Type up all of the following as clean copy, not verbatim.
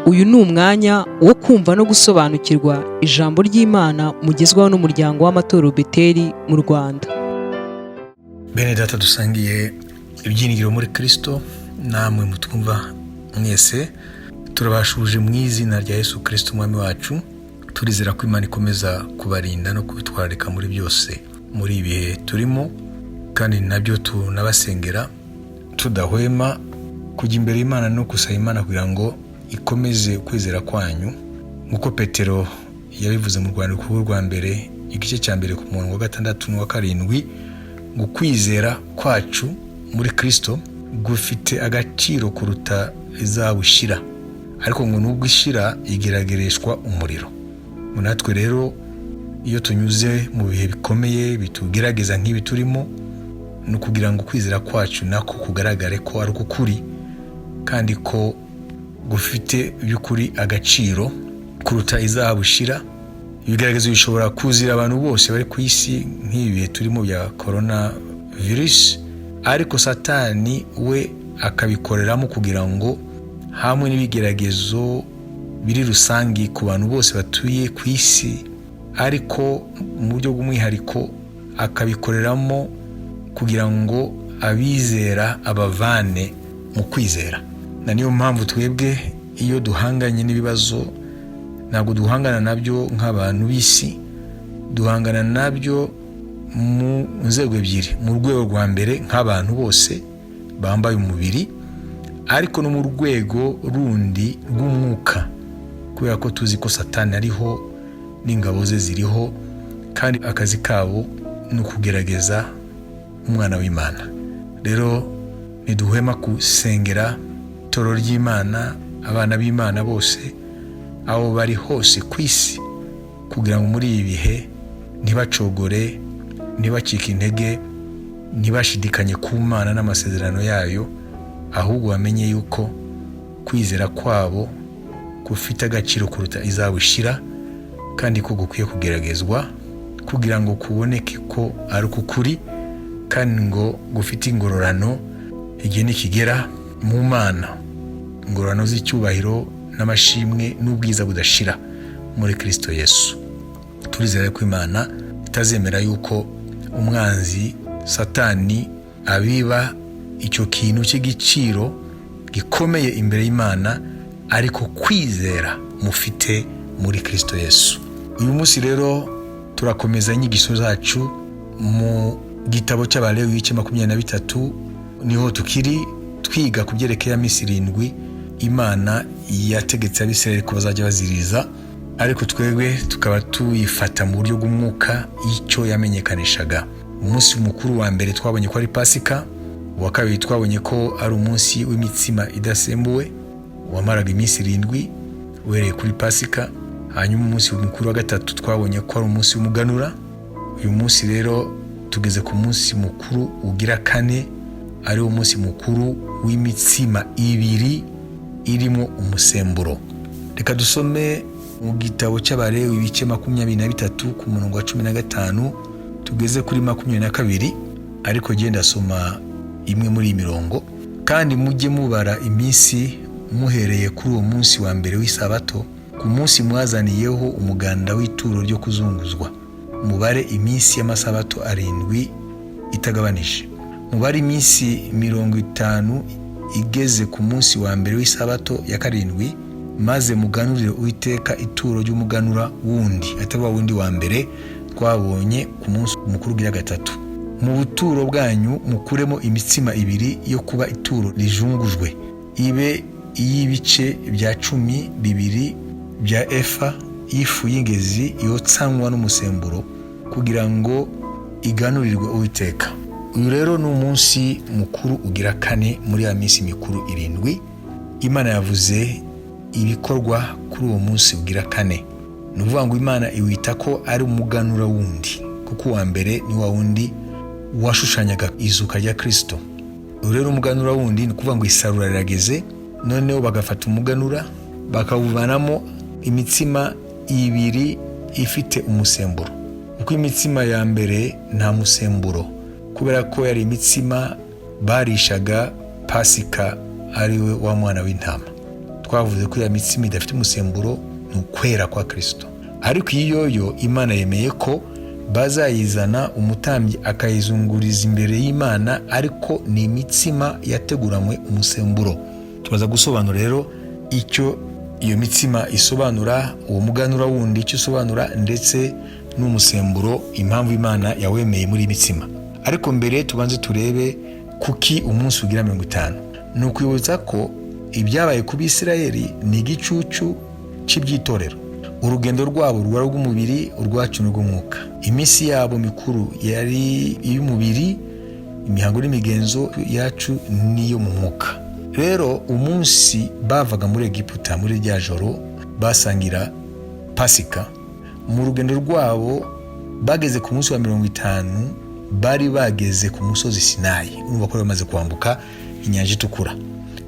Uyu ni umwanya wo kumva no gusobanukirwa ijambo ry'Imana mugezwaho n'umuryango w'amatorero Beteri mu Rwanda. Bene data dusangiye ibyiringiro muri Kristo, namwe mutwumva mwese turabashuje mu izina rya Yesu Kristo umwami wacu. Turizera ko Imana ikomeza kubarinda no kubitwararika muri byose muri ibihe turimo, kandi nabyo tunabasengera tudahwema kujya imbere y'Imana no gusaba Imana kugira ngo ikomeze kwizera kwanyu, nkuko Petero yabivuze mu rwandiko rwa mbere igice cya mbere ku murongo wa 6 n'uwa 7, ngo kwizera kwacu muri Kristo gufite agaciro kuruta izabushira, ariko ngo nubwo ishira igeragereshwa umuriro. Natwe rero iyo tunyuze mu bihe bikomeye bitugerageza nk'ibi turimo, no kugira ngo kwizera kwacu nako kugaragare ko ari ukuri kandi ko gufite by'ukuri agaciro kuruta izabushira. Ibigaragazo bishobora kuzira abantu bose bari ku isi nk'ibi turimo bya corona virus, ariko Satani we akabikoreramo kugira ngo hamwe n'ibigeragezo biri rusangi ku bantu bose batuye ku isi, ariko mu buryo bw'umwihariko akabikoreramo kugira ngo abizera abavane mu kwizera. Na niyo mpamvu twebwe iyo duhanganye n'ibibazo ntabwo duhangana nabyo nk'abantu b'isi, duhangana nabyo mu nzego ebyiri. Mu rwego rwa mbere nk'abantu bose bambaye umubiri, ariko no mu rwego rundi rw'umwuka, kubera ko tuzi ko Satani ariho n'ingabo ze ziriho, kandi akazi kabo ni ukugerageza umwana w'Imana. Rero niduhwema gusengera itorero ry'Imana, abana b'Imana bose aho bari hose ku isi, kugira ngo muri ibi bihe ntibacogore, ntibacike intege, ntibashidikanye ku Mana n'amasezerano yayo, ahubwo bamenye yuko kwizera kwabo gufite agaciro kuruta izabushira, kandi ko gukwiye kugeragezwa kugira ngo kuboneke ko ari ukuri, kandi ngo gufite ingororano igihe nikigera mu Mana, ingororano z'icyubahiro n'amashimwe n'ubwiza budashira muri Kristo Yesu. Turizera ko Imana itazemera yuko umwanzi Satani abiba icyo kintu cy'igiciro gikomeye imbere y'Imana, ariko kwizera mufite muri Kristo Yesu. Uyu munsi rero turakomeza inyigisho zacu mu gitabo cy'Abalewi igice 23. Niho tukiri twiga kubyerekeye iminsi 7 Imana yategetse Abisirayeli ko bazajya baziriza, ariko twebwe tukaba tuyifata mu buryo bw'umwuka icyo yamenyekanishaga. Umunsi mukuru wa mbere twabonye ko ari Pasika, uwa kabiri twabonye ko ari umunsi w'imitsima idasembuwe wamaraga iminsi 7 uhereye kuri Pasika. Hanyuma umunsi mukuru wa gatatu twabonye ko ari umunsi w'umuganura. Uyu munsi rero tugeze ku munsi mukuru ugira 4, ari umunsi mukuru w'imitsima ibiri irimo umusemburo. Reka dusome mu gitabo cy'Abalewi ibice 23 ku murongo wa 15 tugeze kuri 22, ariko genda soma imwe muri imirongo. Kandi mujye mubara iminsi muhereye kuri uwo munsi wa mbere w'isabato, ku munsi mwazaniyeho umuganda w'ituro ryo kuzunguzwa, mubare iminsi y'amasabato 7 itagabanije. Mubare iminsi 50 igeze ku munsi wa mbere w'isabato ya 7, maze muganurire Uwiteka ituro ry'umuganura wundi, atari wundi wa mbere twabonye ku munsi mukuru wa gatatu. Mu buturo bwanyu mukuremo imitsima 2 yo kuba ituro rijungujwe, ibe iy'ibice bya 12 bya efa y'ifu y'ingezi yotsanwa n'umusemburo, kugira ngo iganurirwe Uwiteka. Uyu rero ni umunsi mukuru ugira 4 muri ya minsi mikuru 7. Imana yavuze ibikorwa kuri uwo munsi ugira 4. Ni ukuvuga ngo Imana iwita ko ari umuganura wundi, kuko uwa mbere ni wa wundi washushanyaga izuka rya Kristo. Uyu rero umuganura wundi ni ukuvuga ngo isarura rirageze, noneho bagafata umuganura bakawuvanamo imitsima 2 ifite umusemburo. Kuko imitsima ya mbere nta musemburo, kubera ko yari imitsima barishaga Pasika, ariwe wa mwana w'intama. twavuze ko ya mitsima idafite umusemburo ni ukwera kwa Kristo. Ariko iyo Imana yemeye ko bazayizana umutambyi akayizunguriza imbere y'Imana, ariko ni imitsima yateguranywe umusemburo. Tubaza gusobanura rero icyo iyo mitsima isobanura, uwo muganura wundi icyo isobanura, ndetse n'umusemburo impamvu Imana yawemeye muri imitsima. Ariko mbere tubanze turebe kuki umunsi ugira 50. Ni ukwibutsa ko ibyabaye ku Bisirayeli ni igicucu cy'ibyitorero. Urugendo rwabo rwari rw'umubiri, urwacu n'urw'umwuka. Iminsi yabo mikuru yari iy'umubiri, imihango n'imigenzo yacu niyo mu mwuka. Rero umunsi bavaga muri Egiputa, muri rya joro basangira Pasika, mu rugendo rwabo bageze ku munsi wa 50, bari bageze ku musozi Sinayi. Urumva ko bamaze kwambuka inyanja itukura.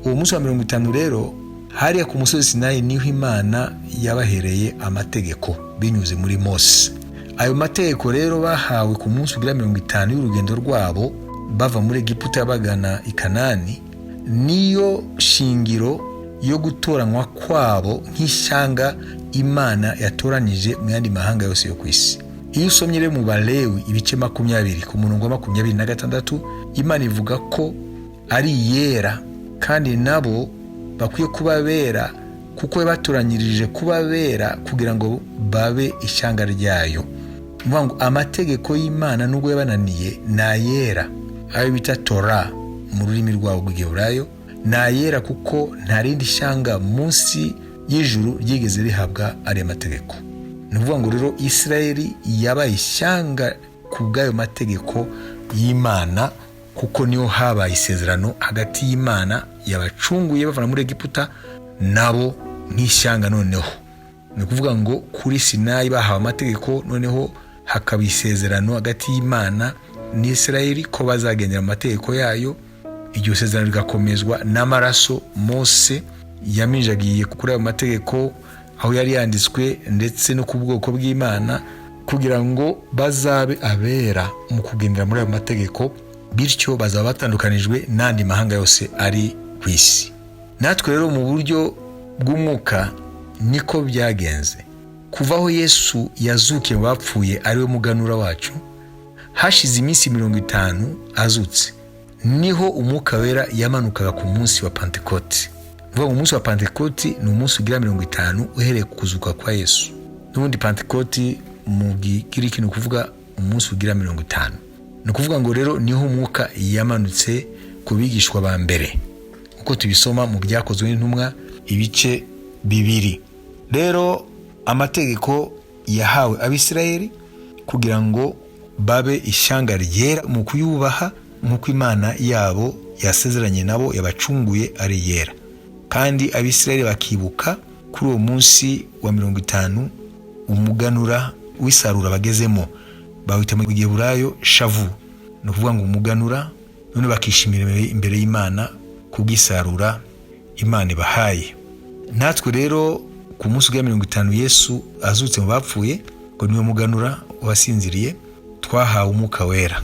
Uwo munsi wa 50 rero hariya ku musozi Sinayi niho Imana yabahereye amategeko binyuze muri Mose. Ayo mategeko rero bahawe ku munsi ugira 50 y'urugendo rwabo bava muri Egiputa bagana i Kanani, niyo shingiro yo gutoranywa kwabo nk'ishyanga Imana yatoranije mu yandi mahanga yose yo ku isi. Iyo usomye rero mu Balewi ibice 20 ku murongo wa 26, Imana ivuga ko ari yera kandi nabo bakwiye kuba bera, kuko yabatoranyirije kuba bera kugira ngo babe ishyanga ryayo. Ngo amategeko y'Imana nubwo yabananiye na yera, ayo bita Torah mu rurimi rwabo rw'Igiheburayo, na yera kuko nta rindi shyanga munsi y'ijuru ryigeze rihabwa ari mategeko. Nuvuga ngo rero Isirayeli yabaye ishyanga ku bw'ayo mategeko y'Imana, kuko niho habaye isezerano hagati y'Imana yabacunguye bavana muri Egiputa nabo nk'ishyanga. Noneho ni kuvuga ngo kuri Sinayi bahawe amategeko, noneho hakaba isezerano hagati y'Imana n'Isirayeli ko bazagendera amategeko yayo. Iryo sezerano rigakomezwa n'amaraso Mose yaminjagiye kuri ayo mategeko aho yari yanditswe, ndetse no ku bwoko bw'Imana, kugira ngo bazabe abera mu kugendera muri ayo mategeko, bityo bazaba batandukanijwe n'andi mahanga yose ari ku isi. Natwe rero mu buryo bw'umwuka niko byagenze. Kuva aho Yesu yazukiye mu bapfuye ari we muganura wacu, hashize iminsi 50 azutse, niho umwuka wera yamanukaga ku munsi wa Pentekote. Vuga umunsi wa Pentekote ni umunsi ugira 50 uhereye ku kuzuka kwa Yesu. N'ubundi Pentekote mu Gikiriki ni kuvuga umunsi ugira 50. Ni kuvuga ngo rero niho umwuka yamanutse ku bigishwa ba mbere, uko tubisoma mu Byakozwe n'Intumwa ibice 2. Rero amategeko yahawe Abisirayeli kugira ngo babe ishyanga ryera mu kuyubaha, nk'uko Imana yabo yasezeranye nabo yabacunguye ari yera. Kandi Abisirayeli bakibuka kuri uwo munsi wa 50 umuganura w'isarura bagezemo, bawita mu Giheburayo shavu. Ni kuvuga ngo umuganura, none bakishimira imbere y'Imana kubwisarura Imana ibahaye. Natwe rero ku munsi wa 50 Yesu azutse mu bapfuye, ngo niwe muganura wasinziriye, twahawe umwuka wera.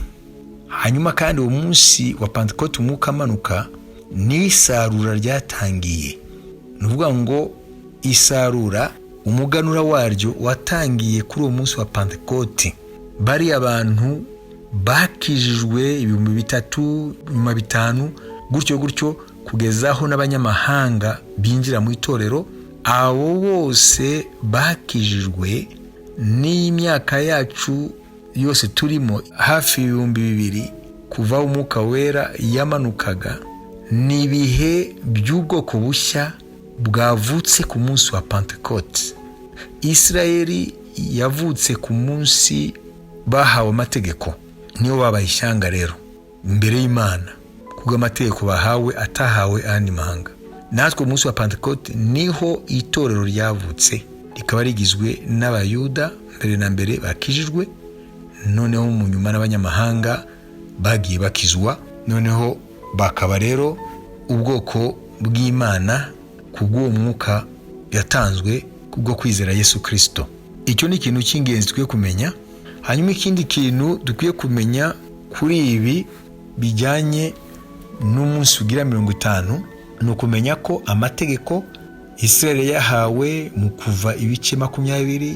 Hanyuma kandi uwo munsi wa Pentekote umwuka amanuka, ni isarura ryatangiye. Ni kuvuga ngo isarura umuganura waryo watangiye kuri uwo munsi wa Pentekote. Bari abantu bakijijwe 3,000 nyuma 5 gutyo kugezaho n'abanyamahanga binjira mu itorero. Abo bose bakijijwe n'imyaka yacu yose turimo hafi 2,000 kuva umwuka wera yamanukaga. Ni ibihe by'ubwoko bushya bwavutse ku munsi wa Pentekote. Isirayeli yavutse ku munsi bahawe amategeko, niyo babaye ishyanga rero imbere y'Imana kubwo amategeko bahawe atahawe andi mahanga. Natwe umunsi wa Pentekote niho itorero ryavutse, rikaba rigizwe n'Abayuda mbere na mbere bakijijwe, noneho mu nyuma n'abanyamahanga bagiye bakizwa, noneho bakaba rero ubwoko bw'Imana kubwo umwuka yatanzwe kubwo kwizera Yesu Kristo. Icyo ni ikintu cy'ingenzi twiye kumenya. Hanyuma ikindi kintu dukwiye kumenya kuri ibi bijyanye n'umunsi ugira 50 ni ukumenya ko amategeko Israeli yahawe mu Kuva ibice 20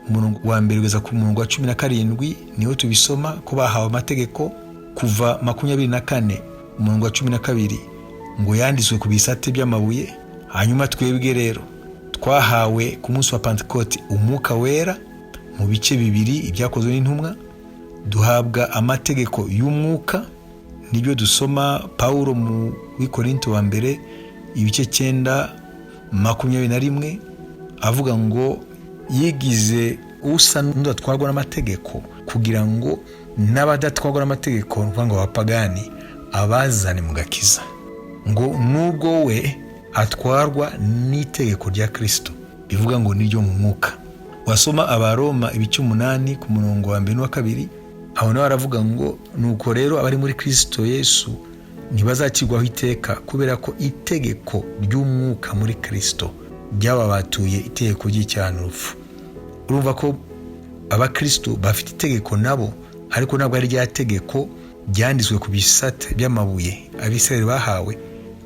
umurongo wa mbere kugeza ku murongo wa 17 niho tubisoma ko bahawe amategeko. Kuva 24 umurongo wa 12 ngo yanditswe ku bisate by'amabuye. Hanyuma twebwe rero twahawe ku munsi wa Pentecote umwuka wera mu bice 2 ibyakozwe n'intumwa, duhabwa amategeko y'umwuka. Nibyo dusoma Paulo mu Abakorinto wa mbere ibice 9:21 avuga ngo yigize usa n'udatwarwa n'amategeko kugira ngo n'abadatwarwa n'amategeko ngo abapagani abazane mu gakiza, ngo nubwo we atwarwa n'itegeko rya Kristo, bivuga ngo niryo mu mwuka. Wasoma Abaroma ibice 8 ku murongo wa 1 n'uwa 2, aho nawe aravuga ngo nuko rero abari muri Kristo Yesu ntibazakirwaho iteka, kubera ko itegeko ry'umwuka muri Kristo ryababatuye itegeko ry'icyaha n'urupfu. Urumva ko abakristo bafite itegeko nabo, ariko ntabwo ari rya tegeko ryanditswe ku bisate by'amabuye Abisirayeli bahawe,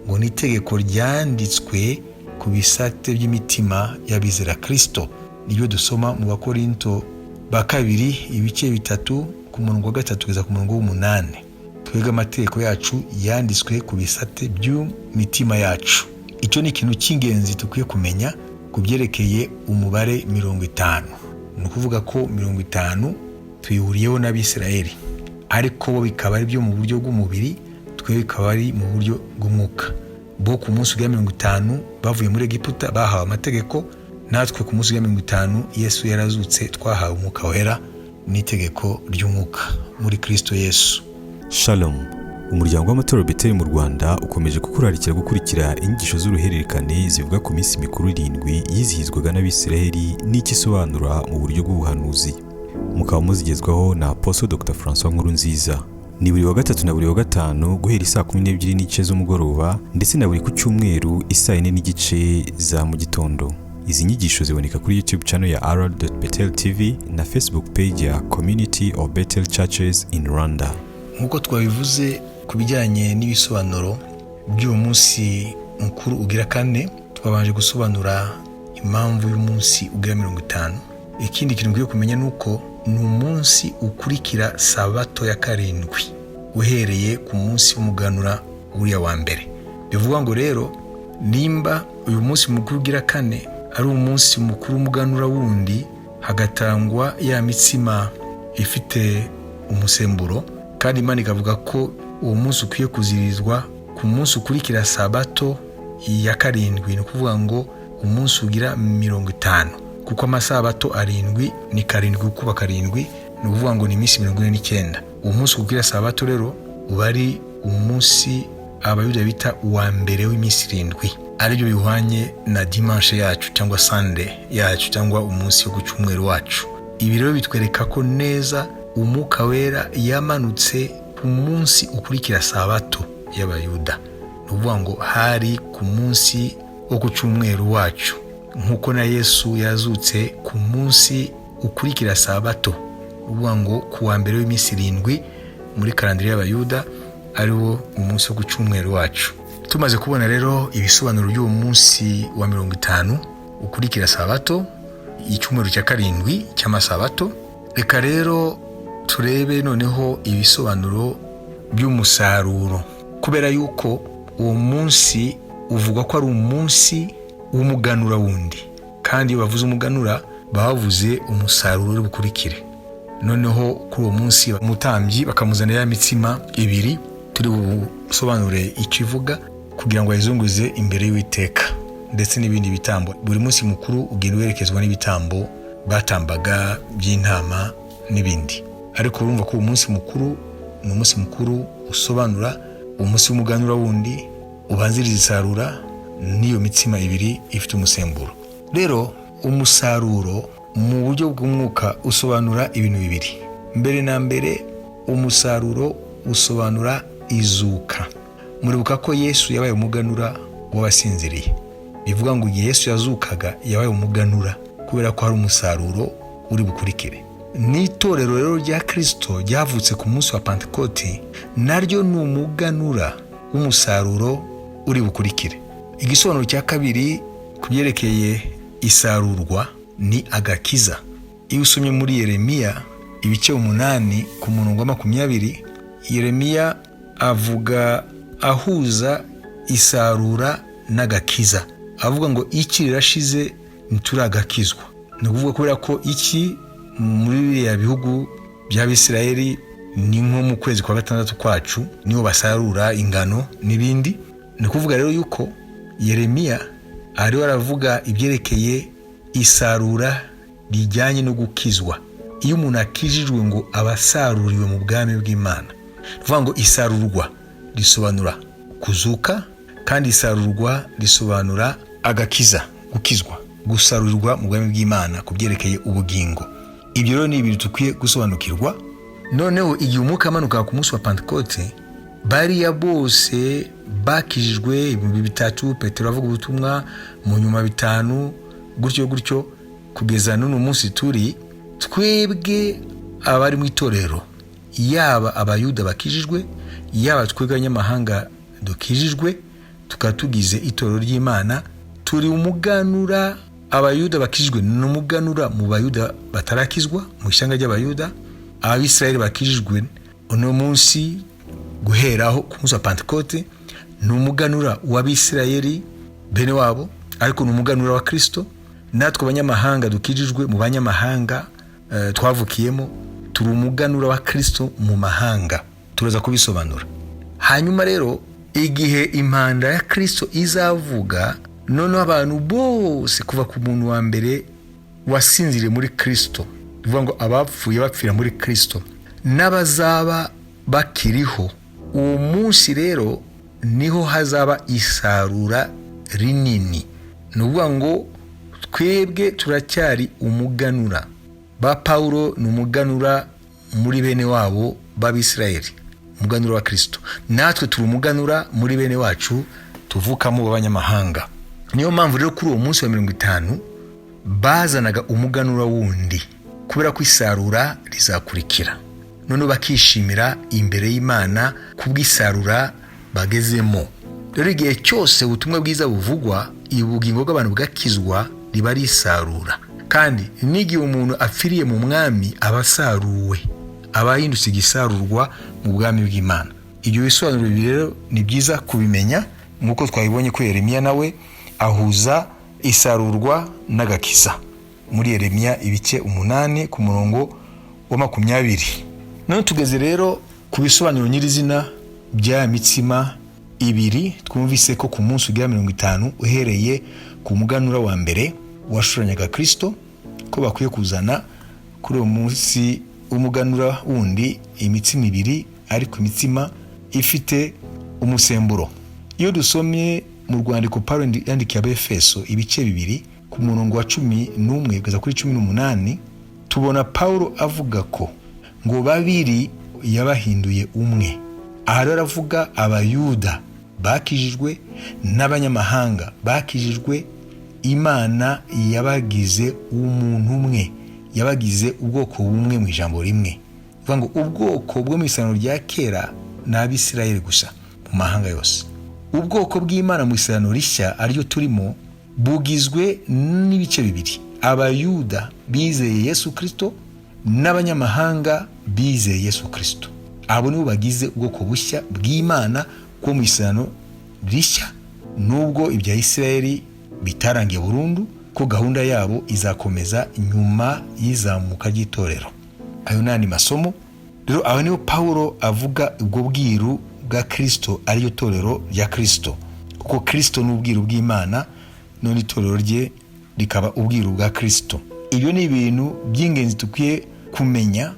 ngo ni itegeko ryanditswe ku bisate by'imitima y'abizera Kristo. Nibyo dusoma mu Abakorinto ba 2 ibice 3 ku murongo wa 3 kugeza ku murongo wa 8. Twebwe amategeko yacu yanditswe ku bisate by'imitima yacu. Icyo ni ikintu cy'ingenzi tukwiye kumenya kubyerekeye umubare 50. Ni ukuvuga ko 50 tuyihuriyeho n'Abisirayeli, ariko bo bikaba ari byo mu buryo bw'umubiri, twe bikaba ari mu buryo bw'umwuka. Bo ku munsi wa 50 bavuye muri Egiputa bahawe amategeko, natwe ku munsi wa 50 Yesu yarazutse twahawe umwuka wera n'itegeko ry'umwuka muri Kristo Yesu. Shalom. Umuryango w'amatorero Beteri mu Rwanda ukomeje kukurarikira gukurikira inyigisho z'uruhererekane zivuga ku minsi mikuru 7 yizihizwaga n'Abisiraheli n'ikisobanura mu buryo bw'ubuhanuzi. Mukaba muzigezwaho na Apostle Dr. François NKURUNZIZA. Ni buri wa gatatu na buri wa gatanu guhera saa 12 n'igice z'umugoroba, ndetse na buri ku cyumweru saa 4 n'igice za mu gitondo. Izi nyigisho ziboneka kuri YouTube channel ya r.betel.tv na Facebook page ya Community of Bethel Churches in Rwanda. Nkuko twabivuze ku bijyanye n'ibisobanuro by'uwo munsi mukuru ugira 4, twabanje gusobanura impamvu y'umunsi ugira 50. Ikindi kintu ngiye kumenya nuko ni umunsi ukurikira sabato ya 7 uhereye ku munsi w'umuganura uriya wa mbere. Bivuga ngo rero nimba uyu munsi mukuru ugira 4 ari umunsi mukuru w'umuganura wundi, hagatangwa ya mitsima ifite umusemburo, kandi Imana ikavuga ko uwo munsi ukwiye kuzirizwa ku munsi ukurikira sabato ya 7. Ni ukuvuga ngo umunsi ugira 50, kuko amasabato 7 ni 7 kuba 7, ni ukuvuga ngo ni iminsi 49. Uwo munsi ukurikira sabato rero uba ari umunsi abayuda bita uwa mbere w'iminsi 7, aribyo bihwanye na dimanche yacu cyangwa Sunday yacu cyangwa umunsi wo gucyumweru wacu. Ibi rero bitwereka ko neza umwuka wera yamanutse ku munsi ukurikira sabato y'abayuda. Ni ukuvuga ngo hari ku munsi wo gucyumweru wacu, nkuko na Yesu yazutse ku munsi ukurikira sabato. Ni ukuvuga ngo ku wa mbere w'iminsi 7 muri kalendari y'abayuda ariwo umunsi wo gucyumweru wacu. Tumaze kubona rero ibisobanuro by'uwo munsi wa 50 ukurikira sabato, icyumweru cya 7 cy'amasabato, reka rero turebe noneho ibisobanuro by'umusaruro, kubera yuko uwo munsi uvuga ko ari umunsi w'umuganura wundi, kandi iyo bavuze umuganura bavuze umusaruro uri bukurikire. Noneho kuri uwo munsi umutambyi bakamuzanira ya mitsima 2, turi busobanure ikivuga kugira ngo ayizunguze imbere y'Uwiteka, ndetse n'ibindi bitambo. Buri munsi mukuru ugenda werekezwa n'ibitambo batambaga by'intama n'ibindi, ariko urumva ko umunsi mukuru ni umunsi mukuru usobanura umunsi w'umuganura wundi ubanziriza isarura n'iyo mitsima 2 ifite umusemburo. Rero umusaruro mu buryo bw'umwuka usobanura ibintu 2. Mbere na mbere umusaruro usobanura izuka. Muribuka ko Yesu yabaye umuganura w'abasinziriye. Bivuga ngo Yesu yazukaga yabaye umuganura kubera ko hari umusaruro uri bukurikire. N'itorero rero rya Kristo ryavutse ku munsi wa Pentecote, naryo ni umuganura w'umusaruro uri bukurikire. Igisobanuro cya 2 kubyerekeye isarurwa ni agakiza. Iyo usomye muri Yeremiya ibice 8 ku murongo wa 20, Yeremiya avuga ahuza isarura n'agakiza, avuga ngo iki rirashize nturagakizwa. Ni ukuvuga kubera ko iki muri ya bihugu by'Abisirayeli ni nko mu kwezi kwa 6 kwacu niho basarura ingano n'ibindi. Ni kuvuga rero yuko Yeremiya ari aravuga ibyerekeye isarura rijyanye no gukizwa. Iyo umuntu akijijwe ngo abasaruriwe mu bwami bw'Imana, uvuga ngo isarurwa risobanura kuzuka, kandi isarurwa risobanura agakiza, gukizwa, gusarurirwa mu bwami bw'Imana kubyerekeye ubugingo. Ibyo rero ni ibintu tukwiye gusobanukirwa. Noneho igihe umwuka amanuka ku munsi wa Pentekote, bariya bose bakijijwe 3,000, Petero avuga ubutumwa, mu nyuma 5, gutyo kugeza n'uno munsi turi twebwe abari mu itorero, yaba abayuda bakijijwe, yaba twebwe abanyamahanga dukijijwe, tukatugize itorero ry'Imana. Turi umuganura. Abayuda bakijijwe n'umuganura mu bayuda batarakizwa mu ishyanga ry'abayuda. Abisirayeli bakijijwe uno munsi guheraho ku munsi wa Pentekote n'umuganura w'Abisirayeli bene wabo, ariko n'umuganura wa Kristo. Natwe abanyamahanga dukijijwe mu banyamahanga twavukiyemo, turi umuganura wa Kristo mu mahanga. Turaza kubisobanura. Hanyuma rero igihe impanda ya Kristo izavuga, none abantu bose kuva ku muntu wa mbere wasinzire muri Kristo, bivuga ngo abapfuye bapfira muri Kristo, n'abazaba bakiriho, uwo munsi rero niho hazaba isarura rinini. Nuvuga ngo twebwe turacyari umuganura. Ba Paulo n'umuganura muri bene wabo b'Abisirayeli, umuganura wa Kristo. Natwe turi umuganura muri bene wacu tuvukamo b'abanyamahanga. Niyo mpamvu rero kuri uwo munsi wa 50 bazanaga umuganura wundi, kubera ko isarura rizakurikira. None bakishimira imbere y'Imana kubw'isarura bagezemo. Rero igihe cyose ubutumwa bwiza buvugwa, ubugingo bw'abantu bugakizwa, riba ari isarura. Kandi n'igihe umuntu apfiriye mu mwami abasaruwe, abahindutse igisarurwa mu bwami bw'Imana. Ibyo bisobanuro rero ni byiza kubimenya, nk'uko twabibonye ko Yeremiya nawe ahuza isarurwa n'agakiza muri Yeremiya ibice 8 ku murongo wa 20. None tugeze rero ku bisobanuro nyirizina bya mitsima ibiri. Twumvise ko ku munsi wa 50 uhereye ku muganura wa mbere washuranyaga Kristo, ko bakwiye kuzana kuri uwo munsi umuganura wundi imitsima ibiri, ariko imitsima ifite umusemburo. Iyo dusomye mu rwandiko Paulo yandikiye Abefeso ibice 2 ku murongo wa 11 kugeza kuri 18, tubona Paulo avuga ko ngo babiri yabahinduye umwe. Aha rero avuga abayuda bakijijwe n'abanyamahanga bakijijwe. Imana yabagize umuntu umwe, yabagize ubwoko bumwe mu ijambo rimwe. Bivuga ngo ubwoko bwo mu isano rya kera n'Abisirayeli gusa mu mahanga yose. Ubwoko bw'Imana mu isano rishya ariyo turimo bugizwe n'ibice 2: abayuda bizeye Yesu Kristo n'abanyamahanga bizeye Yesu Kristo. Abo nibo bagize ubwoko bushya bw'Imana bwo mu isano rishya, nubwo Ibyahishuwe bitarangiye burundu, ko gahunda yabo izakomeza nyuma y'izamuka ry'itorero. Ayo nani masomo rero, aho niho Paulo avuga ubwo bwiru bwa Kristo ariyo torero rya Kristo, kuko Kristo n'ubwiru bw'Imana, none itorero rye rikaba ubwiru bwa Kristo. Ibyo ni ibintu by'ingenzi tukwiye kumenya,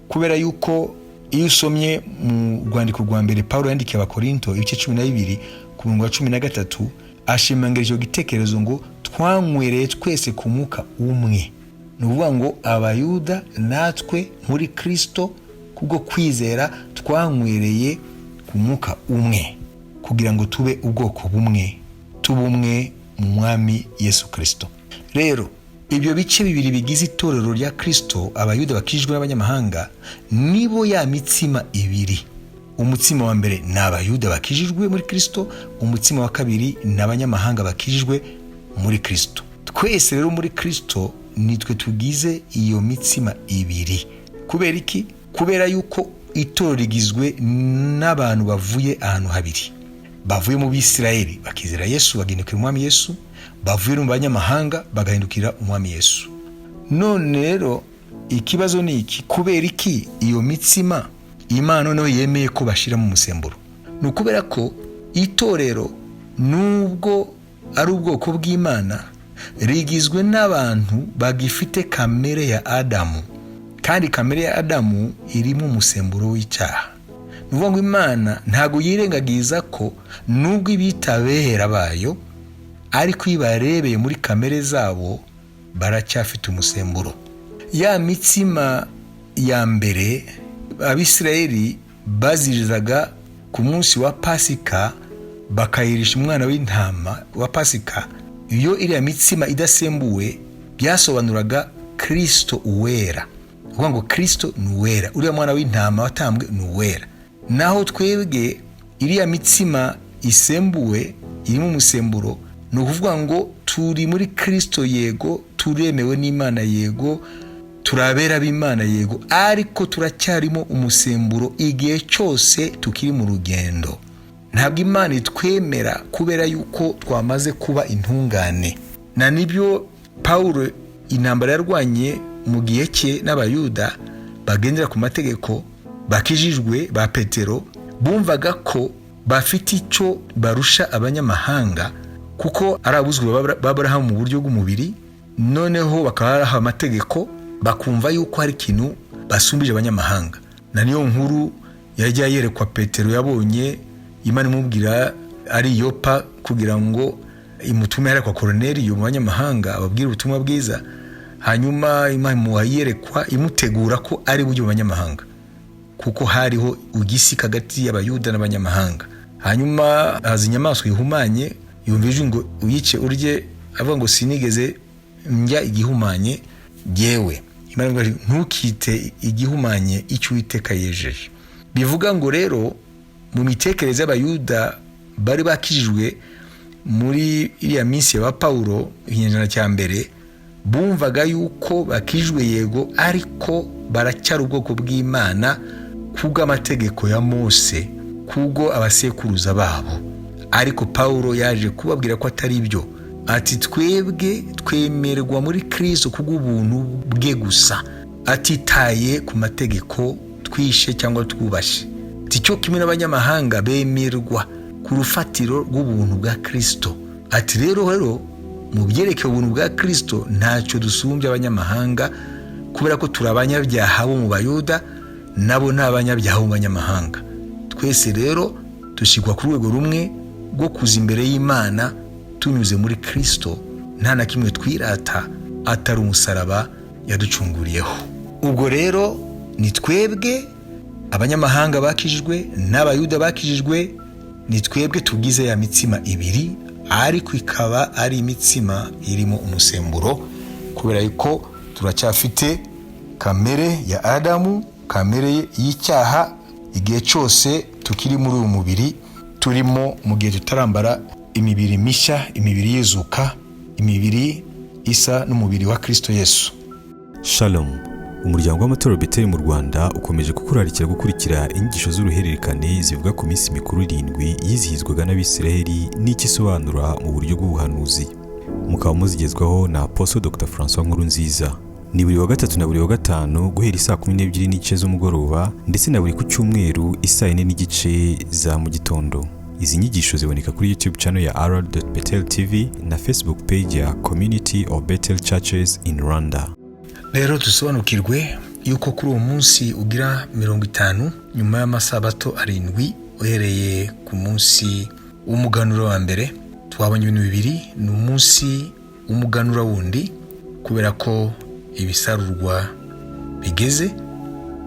kubera yuko iyo usomye mu rwandiko rwa mbere Paulo yandikiye Abakorinto ibice 12 ku murongo wa 13, ashimangira icyo gitekerezo ngo twanywereye twese ku mwuka umwe. Ni ukuvuga ngo abayuda natwe muri Kristo kubwo kwizera twanywereye ku mwuka umwe, kugira ngo tube ubwoko bumwe, tubumwe mu mwami Yesu Kristo. Rero ibyo bice 2 bigize itorero rya Kristo, abayuda bakijijwe n'abanyamahanga, nibo ya mitsima 2. Umutsima wa mbere ni abayuda bakijijwe muri Kristo, umutsima wa kabiri ni abanyamahanga bakijijwe muri Kristo. Twese rero muri Kristo nitwe tugize iyo mitsima ibiri. Kubera iki? Kubera yuko itorero rigizwe n'abantu bavuye ahantu habiri. Bavuye mu Bisirayeli bakizera Yesu, bagahindukira umwami Yesu, bavuye mu banyamahanga bagahindukira umwami Yesu. None rero ikibazo ni iki? Kubera iki iyo mitsima Imana noneho yemeye ko bashira mu musemburo? Ni ukubera ko itorero nubwo ari ubwoko bw'Imana rigizwe n'abantu bagifite kamere ya Adamu, kandi kamere ya Adamu irimo umusemburo w'icyaha. Nuvuga ngo Imana ntago yirengagiza ko nubwo ibitabera bayo ariko ibarebeye muri kamere zabo baracyafite umusemburo. Ya mitsima ya mbere Abisirayeli bazirizaga ku munsi wa Pasika, bakayirisha umwana w'intama wa Pasika. Iyo iriya mitsima idasembuwe byasobanuraga Kristo uwera. Uvuga ngo Kristo ni uwera, uriya mwana w'intama watambwe ni uwera. Naho twebwe iriya mitsima isembuwe irimo umusemburo, ni ukuvuga ngo turi muri Kristo, yego turemewe n'Imana, yego turabera b'Imana, yego, ariko turacyarimo umusemburo igihe cyose tukiri mu rugendo. Ntabwo Imana itwemera kubera yuko twamaze kuba intungane. Na nibyo Paulo intambara yarwanye mu gihe cye n'Abayuda bagendera ku mategeko, bakijijwe ba Petero, bumvaga ko bafite icyo barusha abanyamahanga kuko arabuzwe b'Aburahamu mu buryo bw'umubiri, noneho bakaraha amategeko, bakumva yuko hari ikintu basumbije abanyamahanga. Na niyo nkuru yajya yerekwa Petero yabonye Imana imubwira ari Yopa kugira ngo imutume yerekwa Korneliyo mu banyamahanga ababwira ubutumwa bwiza. Hanyuma Imana muhayerekwa imutegura ko ari buryo banyamahanga, kuko hariho ugisi hagati y'Abayuda n'abanyamahanga. Hanyuma haza inyamaswa ihumanye, yumvije ngo uyice urye, avuga ngo sinigeze njya igihumanye jewe. Imana ngo ntukite igihumanye icyo Uwiteka yejeje. Bivuga ngo rero mu mitekerereze y'Abayuda bari bakijijwe muri iriya minsi ya Paulo ikinyejana cya mbere, bumvaga yuko bakijwe yego, ariko baracyari ubwoko bw'Imana kubw'amategeko ya Mose, kubwo abasekuruza babo. Ariko Paulo yaje kubabwira ko atari ibyo, ati twebwe twemerwa muri Kristo kubw'ubuntu bwe gusa, atitaye ku mategeko twishe cyangwa twubashe. Ticyo kimwe n'abanyamahanga bemerwa ku rufatiro rw'ubuntu bwa Kristo. Ati rero mu byerekeye ubuntu bwa Kristo ntacyo dusumbya abanyamahanga, kubera ko turi abanyabyaha bo mu Bayuda, nabo n'abanyabyaha mu banyamahanga. Twese rero dushyirwa ku rwego rumwe rwo kuza imbere y'Imana tunyuze muri Kristo, nta na kimwe twirata atari umusaraba yaducunguriyeho. Ubwo rero ni twebwe abanyamahanga bakijijwe n'Abayuda bakijijwe, ni twebwe tugize ya mitsima ibiri, ariko ikaba ari imitsima irimo umusemburo, kubera yuko turacyafite kamere ya Adamu, kamere y'icyaha, igihe cyose tukiri muri uyu mubiri turimo, mu gihe tutarambara imibiri mishya, imibiri yizuka, imibiri isa n'umubiri wa Kristo Yesu. Shalom. Umuryango w'amatorero Beteli mu Rwanda ukomeje kukurarikira gukurikira inyigisho z'uruhererekane zivuga ku minsi mikuru 7 yizihizwaga n'Abisiraheli n'ikisobanura mu buryo bw'ubuhanuzi. Mukaba muzigezwaho na Apostle Dr. François NKURUNZIZA. Ni buri wa gatatu na buri wa gatanu guhera saa 12:15 z'umugoroba, ndetse na buri ku cyumweru saa 4:30 za mu gitondo. Izi nyigisho ziboneka kuri YouTube channel ya r.betel TV na Facebook page ya Community of Bethel Churches in Rwanda. Rero dusobanukirwe yuko kuri uwo munsi ugira 50 nyuma y'amasabato 7 uhereye ku munsi w'umuganuro wa mbere, twabonye ibintu bibiri. Ni umunsi w'umuganuro wundi kubera ko ibisarurwa bigeze.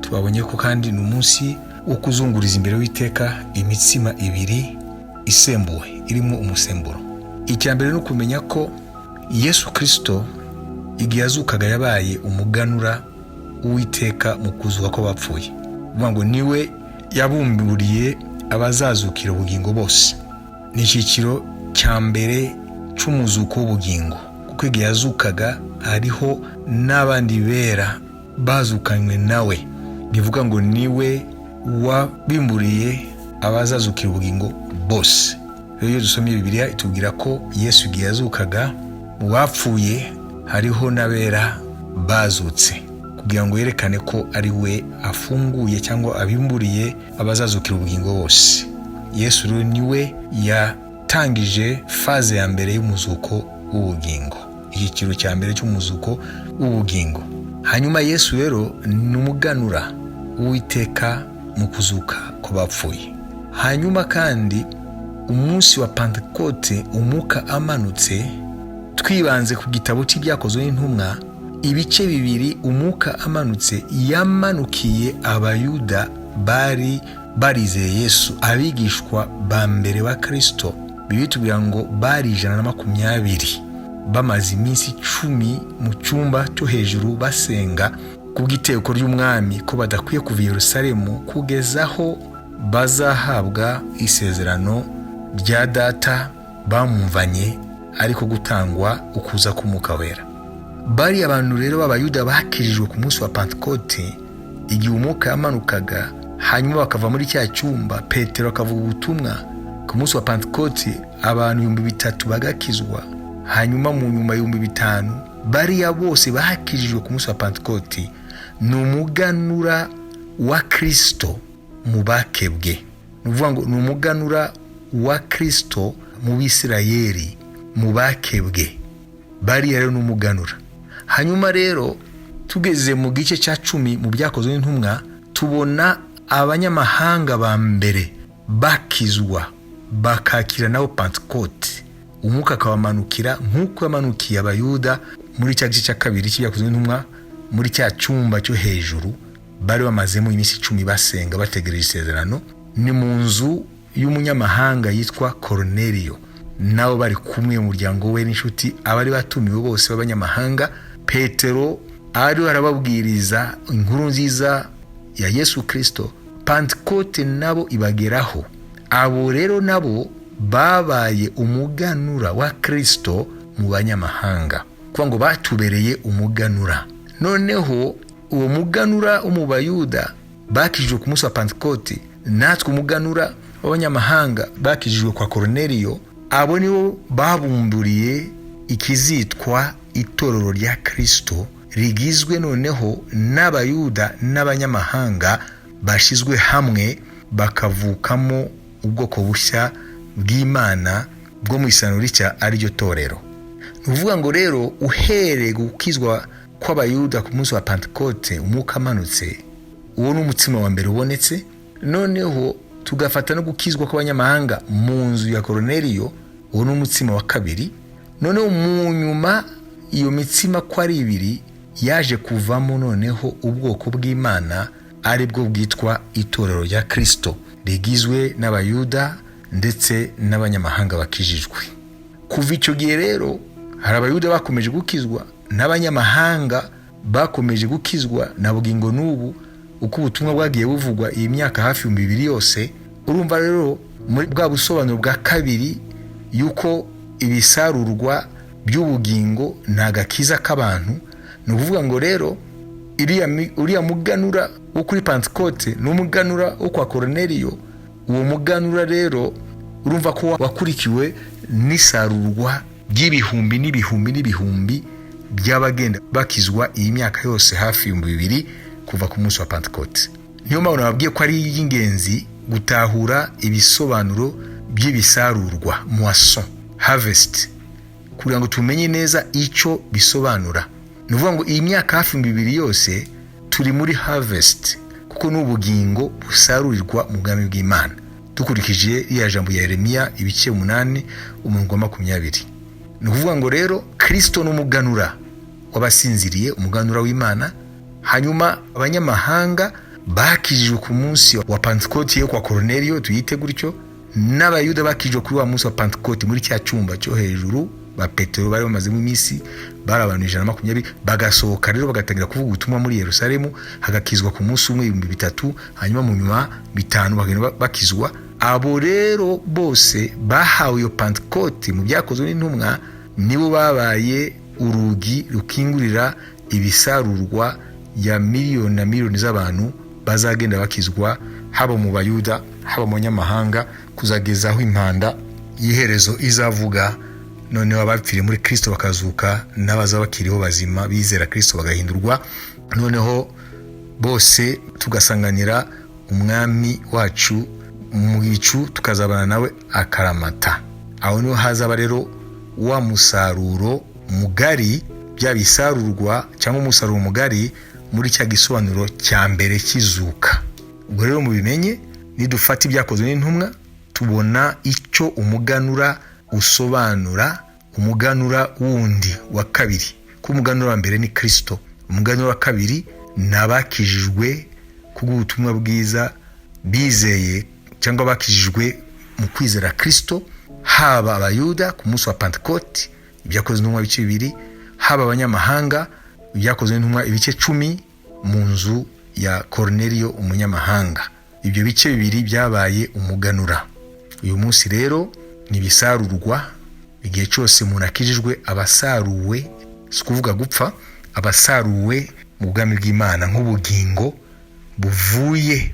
Twabonye ko kandi ni umunsi wo kuzunguriza imbere w'Iteka imitsima ibiri isembuwe, irimo umusemburo. Icyambere no kumenya ko Yesu Kristo igihe azukaga yabaye umuganura w'Iteka mu kuzuka ko bapfuye. Uvuga ngo niwe yabumburiye abazazukira ubugingo bose. Ni icyiciro cya mbere cy'umuzuko w'ubugingo, kuko igihe yazukaga hariho n'abandi bera bazukanywe nawe, bivuga ngo niwe wabimburiye abazazukira ubugingo bose. Rero iyo dusomye Bibiliya itubwira ko Yesu igihe yazukaga mu bapfuye hariho n'abera bazutse, kugira ngo yerekane ko ari we afunguye cyangwa abimburiye abazazukira ubugingo bose. Yesu rero niwe yatangije faze ya mbere y'umuzuko w'ubugingo, igiciro cya mbere cy'umuzuko w'ubugingo. Hanyuma Yesu rero ni umuganura w'Uwiteka mu kuzuka ku bapfuye. Hanyuma kandi umunsi wa Pentekote umwuka amanutse, twibanze ku gitabo cy'Ibyakozwe n'Intumwa, ibice bibiri umwuka amanutse yamanukiye abayuda bari barizeye Yesu, abigishwa ba mbere ba Kristo. Bibiliya itubwira ngo bari 120 bamaze iminsi 10 mu cyumba cyo hejuru basenga kubw'iteko ry'umwami ko badakwiye kuva i Yerusalemu kugezaho bazahabwa isezerano rya data bamumvanye, ariko gutangwa ukuza k'Umwuka Wera. Bari abantu rero b'abayuda bakirijwe ku munsi wa Pentekote igihe umwuka yamanukaga, hanyuma bakava muri cya cyumba, Petero akavuga ubutumwa. Ku munsi wa Pentekote abantu 3,000 bagakizwa, hanyuma mu nyuma 5,000 bariya bose bakirijwe ku munsi wa Pentekote. Ni umuganura wa Kristo mu bakebwe, nuvuga ngo ni umuganura wa Kristo mu Bisirayeli mu bakebwe. Bariya rero ni umuganura. Hanyuma rero tugeze mu gice cya 10 mu Byakozwe n'Intumwa, tubona abanyamahanga ba mbere bakizwa bakakira nabo Pentekote, umwuka akabamanukira nk'uko yamanukiye abayuda muri cya gice cya 2 cy'Ibyakozwe n'Intumwa, muri cya cyumba cyo hejuru bari bamazemo iminsi 10 basenga bategereje isezerano. Ni mu nzu y'umunyamahanga yitwa Korneliyo, nabo bari kumwe mu muryango we n'inshuti abari batumiwe bose b'abanyamahanga. Petero ari arababwiriza inkuru nziza ya Yesu Kristo. Pentekote nabo ibageraho. Abo rero nabo babaye umuganura wa Kristo mu banyamahanga, kuko ngo batubereye umuganura. Noneho uwo muganura mu bayuda bakijijwe ku munsi wa Pentekote, natwe umuganura w'abanyamahanga bakijijwe kwa Korneliyo, abo nibo babumburiye ikizitwa itorero rya Kristo, rigizwe noneho n'abayuda n'abanyamahanga bashizwe hamwe bakavukamo ubwoko bushya bw'Imana bwo mu isano rishya, ari ryo torero. Nuvuga ngo rero uhereye gukizwa kw'abayuda ku munsi wa Pentekote umwuka amanutse, uwo ni umutsima wa mbere ubonetse. Noneho tugafata no gukizwa kw'abanyamahanga mu nzu ya Korneliyo, uwo ni umutsima wa kabiri. Noneho mu nyuma iyo mitsima ko ari 2 yaje kuvamo noneho ubwoko bw'Imana, ari bwo bwitwa itorero rya Kristo, rigizwe n'abayuda ndetse n'abanyamahanga bakijijwe. Kuva icyo gihe rero hari abayuda bakomeje gukizwa n'abanyamahanga bakomeje gukizwa, na bugingo n'ubu uko ubutumwa bwagiye buvugwa iyi myaka hafi 2,000 yose. Urumva rero muri bwa busobanuro bwa kabiri yuko ibisarurwa by'ubugingo ntagakiza k'abantu, ni ukuvuga ngo rero uriya muganura wo kuri Pentekote n'umuganura wo kwa Korneliyo. Uwo muganura rero urumva ko wakurikiwe n'isarurwa ry'ibihumbi n'ibihumbi n'ibihumbi by'abagenda bakizwa iyi myaka yose hafi 2,000 kuva ku munsi wa Pentekote. Niyo mpamvu nababwiye ko ari y'ingenzi gutahura ibisobanuro by'ibisarurwa, moisson, harvest, kugira ngo tumenye neza icyo bisobanura. Nuvuga ngo iyi myaka hafi 2,000 yose turi muri harvest, kuko n'ubugingo busarurirwa mu bwami bw'Imana, dukurikije iya jambo ya Yeremiya ibice 8 umurongo wa 20. Ni ukuvuga ngo rero Kristo n'umuganura w'abasinziriye, umuganura w'Imana. Hanyuma abanyamahanga bakijijwe ku munsi wa Pentekote yo kwa Korneliyo, tuyite gutyo, n'abayuda bakijijwe kuri wa munsi wa Pentekote muri cya cyumba cyo hejuru. Ba Petero bari bamaze mu minsi bari abantu 120 bagasohoka rero bagatangira kuvuga ubutumwa muri Yerusalemu, hagakizwa ku munsi umwe 3,000, hanyuma mu nyuma 5 bagenda bakizwa. abo rero bose bahawe iyo Pentecote mu Byakozwe n'Intumwa nibo babaye urugi rukingurira ibisarurwa ya miliyoni na miliyoni z'abantu bazagenda bakizwa, haba mu Bayuda haba mu nyamahanga, kuzagezaho impanda y'iherezo izavuga noneho abapfiriye muri Kristo bakazuka n'abaza bakiriho bazima bizera Kristo bagahindurwa, noneho bose tugasanganira umwami wacu mu gicu tukazabana nawe akaramata. Aho niho hazaba rero wa musaruro mugari, bya bisarurwa cyangwa umusaruro mugari muri cya gisobanuro cya mbere kizuka. Ubwo rero mubimenye, nidufata Ibyakozwe n'Intumwa tubona icyo umuganura usobanura, umuganura wundi wa kabiri. Ko umuganura wa mbere ni Kristo, umuganura wa kabiri nabakijijwe kubw'ubutumwa bwiza bizeye cyangwa bakijijwe mu kwizera Kristo, haba Abayuda ku munsi wa Pentecote Ibyakozwe n'Intumwa ibice 2, haba abanyamahanga Ibyakozwe n'Intumwa ibice 10 mu nzu ya Cornelio umunyamahanga. Ibyo bice 2 byabaye umuganura. Uyu munsi rero nibisarurwa, igihe cyose umuntu akijijwe abasaruwe, si kuvuga gupfa, abasaruwe mu bwami bw'Imana nk'ubugingo buvuye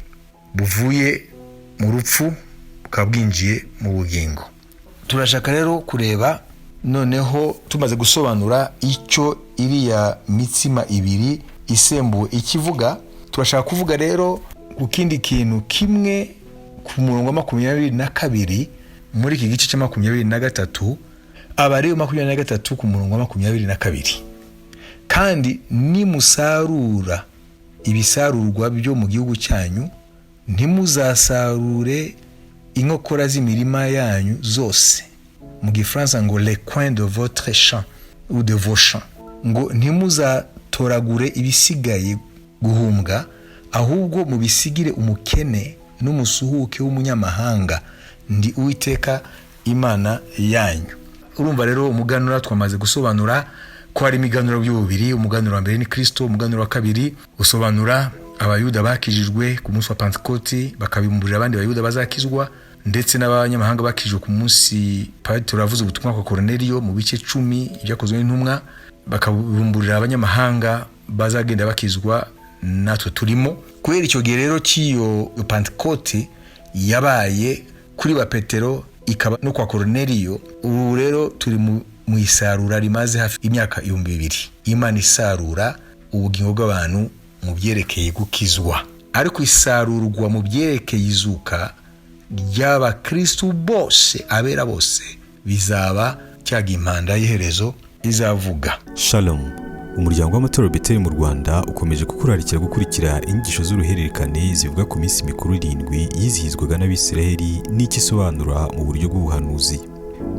mu rupfu bukaba bwinjiye mu bugingo. Turashaka rero kureba noneho tumaze gusobanura icyo iriya mitsima ibiri isembuwe ikivuga, turashaka kuvuga rero ku kindi kintu kimwe ku murongo wa 22 muri iki gice cya 23, Abalewi 23 ku murongo wa 22. Kandi nimusarura ibisarurwa byo mu gihugu cyanyu, ntimuzasarure inkokora z'imirima yanyu zose. Mu Gifaransa ngo les coins de votre champ ou de vos champs, ngo ntimuzatoragure ibisigaye guhumbwa, ahubwo mubisigire umukene n'umusuhuke w'umunyamahanga, ndi Uwiteka Imana yanyu. Urumva rero umuganura twamaze gusobanura ko hari imiganuro by'ububiri. Umuganuro wa mbere ni Kristo, umuganuro wa kabiri usobanura Abayuda bakijijwe ku munsi wa Pentecote bakabimburira abandi Bayuda bazakizwa, ndetse n'abanyamahanga bakijijwe ku munsi Petero yavuze ubutumwa kwa Cornelio mu bice 10 Ibyakozwe n'Intumwa, bakabimburira abanyamahanga bazagenda bakizwa, natwe turimo. Kubera icyo gihe rero cy'iyo Pentecote yabaye kuri ba Petero ikaba no kwa Cornelio, ubu rero turi mu isarura rimaze hafi imyaka 2000. Imana isarura ubugingo bw'abantu mu byerekeye gukizwa, ariko isarurwa mu byerekeye izuka ry'aba Kristo bose, abera bose, bizaba cyaga impanda y'iherezo izavuga. Shalom. Umuryango w'amatorero Beteli mu Rwanda ukomeje kukurarikira gukurikira inyigisho z'uruhererekane zivuga ku minsi mikuru 7 yizihizwaga n'Abisiraheli n'ikisobanura mu buryo bw'ubuhanuzi.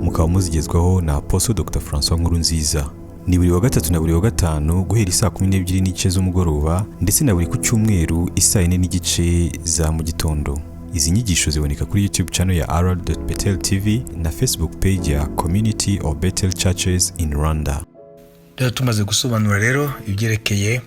Mukaba muzigezwaho na Apostle Dr. François NKURUNZIZA. Ni buri wa gatatu na buri wa gatanu guhera saa 12 n'igice z'umugoroba, ndetse na buri ku cyumweru saa 4 n'igice za mu gitondo. Izi nyigisho ziboneka kuri YouTube channel ya r.betel TV na Facebook page ya Community of Bethel Churches in Rwanda. Tumaze gusobanura rero ibyerekeye